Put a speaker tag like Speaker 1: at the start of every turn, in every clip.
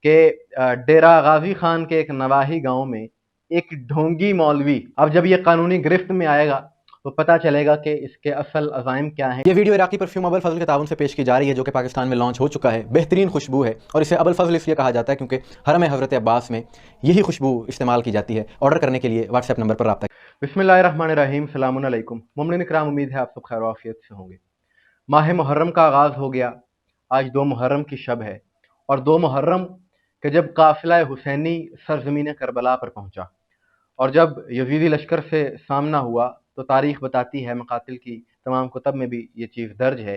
Speaker 1: کہ डेरा गाजी खान के एक नवाही गांव में एक ढोंगी मौलवी अब जब ये कानूनी गिरफ्त में आएगा तो पता चलेगा कि इसके असल अज़ाइम क्या हैं।
Speaker 2: ये वीडियो इराकी परफ्यूम अबुल फजल के ताउन से पेश की जा रही है, जो कि पाकिस्तान में लॉन्च हो चुका है। बेहतरीन खुशबू है और इसे अबुल फजल इसलिए कहा जाता है क्योंकि हरम हज़रत अब्बास में यही खुशबू इस्तेमाल की जाती है। ऑर्डर करने के लिए व्हाट्सएप नंबर पर रब्ता।
Speaker 1: बिस्मिल्लाहिर्रहमानिर्रहीम, सलामुन अलैकुम। मुमिन इकराम, उम्मीद है आप सब खैर आफियत से होंगे। माह मुहर्रम का आगाज़ हो गया। आज 2 मुहर्रम की शब है और 2 मुहर्रम के जब काफिला हुसैनी सरजमीन करबला पर पहुंचा और जब यजीदी लश्कर से सामना हुआ तो तारीख बताती है, मकातिल की तमाम कुतब में भी ये चीज़ दर्ज है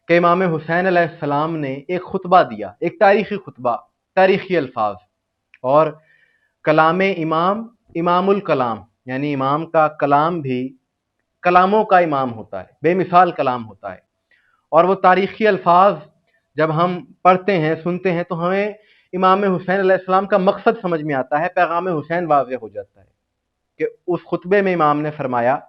Speaker 1: कि इमाम हुसैन अलैहिस्सलाम ने एक खुतबा दिया, एक तारीखी खुतबा, तारीखी अल्फाज। और कलाम इमाम इमामुल कलाम, यानी इमाम का कलाम भी कलामों का इमाम होता है, बेमिसाल कलाम होता है। और वो तारीखी अल्फाज जब हम पढ़ते हैं, सुनते हैं, तो हमें इमाम हुसैन अलैहिस्सलाम का मकसद समझ में आता है, पैगाम हुसैन वाज़ेह हो जाता है कि उस खुतबे में इमाम ने फरमाया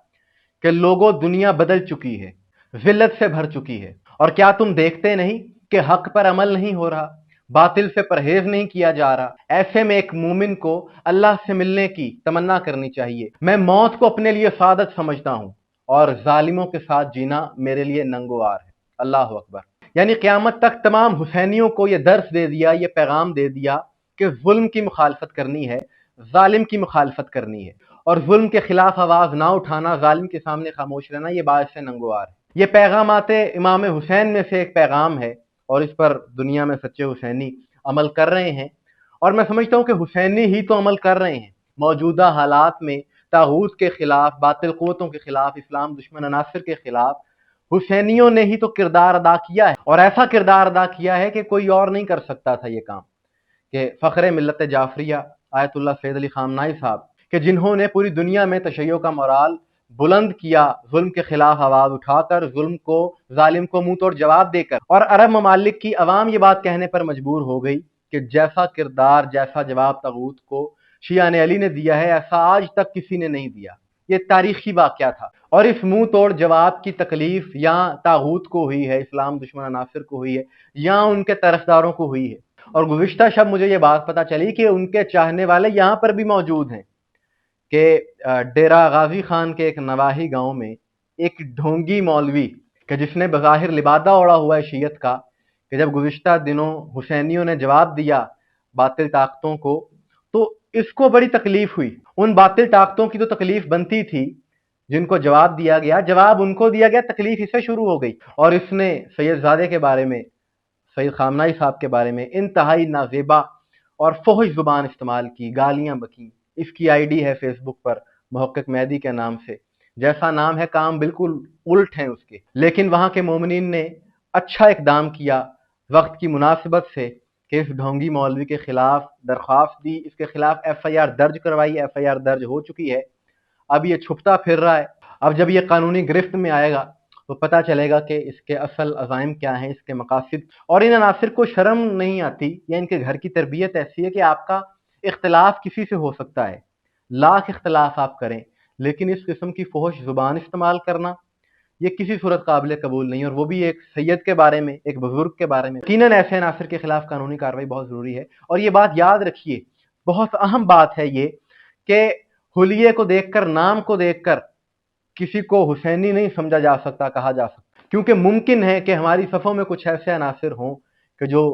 Speaker 1: कि लोगों, दुनिया बदल चुकी है, जिल्लत से भर चुकी है, और क्या तुम देखते नहीं कि हक पर अमल नहीं हो रहा, बातिल से परहेज नहीं किया जा रहा। ऐसे में एक मोमिन को अल्लाह से मिलने की तमन्ना करनी चाहिए। मैं मौत को अपने लिए सादत समझता हूँ और जालिमों के साथ जीना मेरे लिए नंगोवार है। अल्लाह अकबर। यानी क़यामत तक तमाम हुसैनियों को यह दर्स दे दिया, यह पैगाम दे दिया कि जुल्म की मुखालफत करनी है, जालिम की मुखालफत करनी है, और जुल्म के खिलाफ आवाज ना उठाना, जालिम के सामने खामोश रहना, यह बायस नंगवार है। ये पैगाम आते इमाम हुसैन में से एक पैगाम है और इस पर दुनिया में सच्चे हुसैनी अमल कर रहे हैं। और मैं समझता हूँ कि हुसैनी ही तो अमल कर रहे हैं। मौजूदा हालात में तागूत के खिलाफ, बातिल क़ुव्वतों के खिलाफ, इस्लाम दुश्मन अनासिर के खिलाफ हुसैनियों ने ही तो किरदार अदा किया है, और ऐसा किरदार अदा किया है कि कोई और नहीं कर सकता था ये काम। कि फ़ख्र मिल्लत जाफरिया आयतुल्लाह सैयद अली खामनाई साहब, कि जिन्होंने पूरी दुनिया में तशय्यो का मोराल बुलंद किया, जुल्म के खिलाफ आवाज़ उठाकर, जुल्म को, जालिम को मुंह तोड़ जवाब देकर, और अरब ममालिक की अवाम ये बात कहने पर मजबूर हो गई कि जैसा किरदार, जैसा जवाब तागूत को शियाने अली ने दिया है, ऐसा आज तक किसी ने नहीं दिया। ये तारीखी वाक़या था और इस मुंह तोड़ जवाब की तकलीफ या तागूत को हुई है, इस्लाम दुश्मन अनासिर को हुई है, या उनके तरफदारों को हुई है। और गुज़िश्ता शब मुझे ये बात पता चली कि उनके चाहने वाले यहाँ पर भी मौजूद हैं कि डेरा गाजी खान के एक नवाही गांव में एक ढोंगी मौलवी, कि जिसने बज़ाहिर लिबादा ओढ़ा हुआ है शीयत का, कि जब गुज़िश्ता दिनों हुसैनियों ने जवाब दिया बातिल ताकतों को, तो इसको बड़ी तकलीफ हुई। उन बातिल ताकतों की तो तकलीफ बनती थी जिनको जवाब दिया गया, जवाब उनको दिया गया, तकलीफ इसे शुरू हो गई। और इसने सैयदजादे के बारे में, सैयद खामनाई साहब के बारे में इंतहाई नाजेबा और फहश जुबान इस्तेमाल की, गालियां बकी। इसकी आईडी है फेसबुक पर मुहक्किक मेहदी के नाम से। जैसा नाम है, काम बिल्कुल उल्ट हैं उसके। लेकिन वहां के मोमिनीन ने अच्छा इकदाम किया वक्त की मुनासिबत से कि इस ढोंगी मौलवी के खिलाफ दरख्वास्त दी, इसके खिलाफ FIR दर्ज करवाई। FIR दर्ज हो चुकी है, अब ये छुपता फिर रहा है। अब जब ये कानूनी गिरफ्त में आएगा तो पता चलेगा कि इसके असल अज़ाइम क्या हैं, इसके मकासद। और इन अनासिर को शर्म नहीं आती, या इनके घर की तरबियत ऐसी है कि आपका इख्तलाफ किसी से हो सकता है, लाख इख्तलाफ आप करें, लेकिन इस किस्म की फहश जुबान इस्तेमाल करना ये किसी सूरत काबिल कबूल नहीं। और वो भी एक सैयद के बारे में, एक बुजुर्ग के बारे में। यकीनन ऐसे अनासिर के खिलाफ कानूनी कार्रवाई बहुत ज़रूरी है। और ये बात याद रखिए, बहुत अहम बात है ये, कि हुलिये को देखकर, नाम को देखकर किसी को हुसैनी नहीं समझा जा सकता, कहा जा सकता। क्योंकि मुमकिन है कि हमारी सफ़ों में कुछ ऐसे अनासिर हों कि जो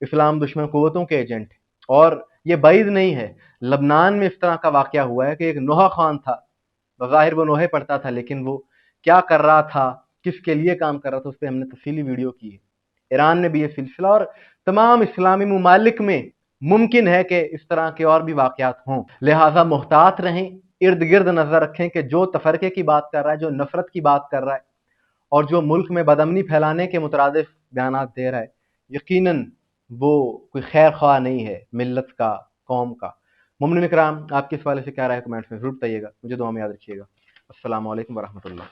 Speaker 1: इस्लाम दुश्मन क़ुव्वतों के एजेंट हैं। और ये बाइद नहीं है, लबनान में इस तरह का वाक़या हुआ है कि एक नोहा खान था, बज़ाहिर वो नोहे पढ़ता था, लेकिन वो क्या कर रहा था, किसके लिए काम कर रहा था, उस पर हमने तफसीली वीडियो की है। ईरान में भी ये सिलसिला, और तमाम इस्लामी ममालिक में मुमकिन है कि इस तरह के और भी वाक़यात हों। लिहाजा मुहतात रहें, इर्द गिर्द नजर रखें कि जो तफरके की बात कर रहा है, जो नफरत की बात कर रहा है, और जो मुल्क में बदअमनी फैलाने के मुतरादिफ बयानात दे रहा है, यकीनन वो कोई खैर ख्वाह नहीं है मिल्लत का, कौम का। मुमिन इकराम, आपके इस हवाले से क्या राय है, कमेंट्स में जरूर बताइएगा। मुझे दुआ में याद रखिएगा। अस्सलामु अलैकुम वरहमतुल्लाह।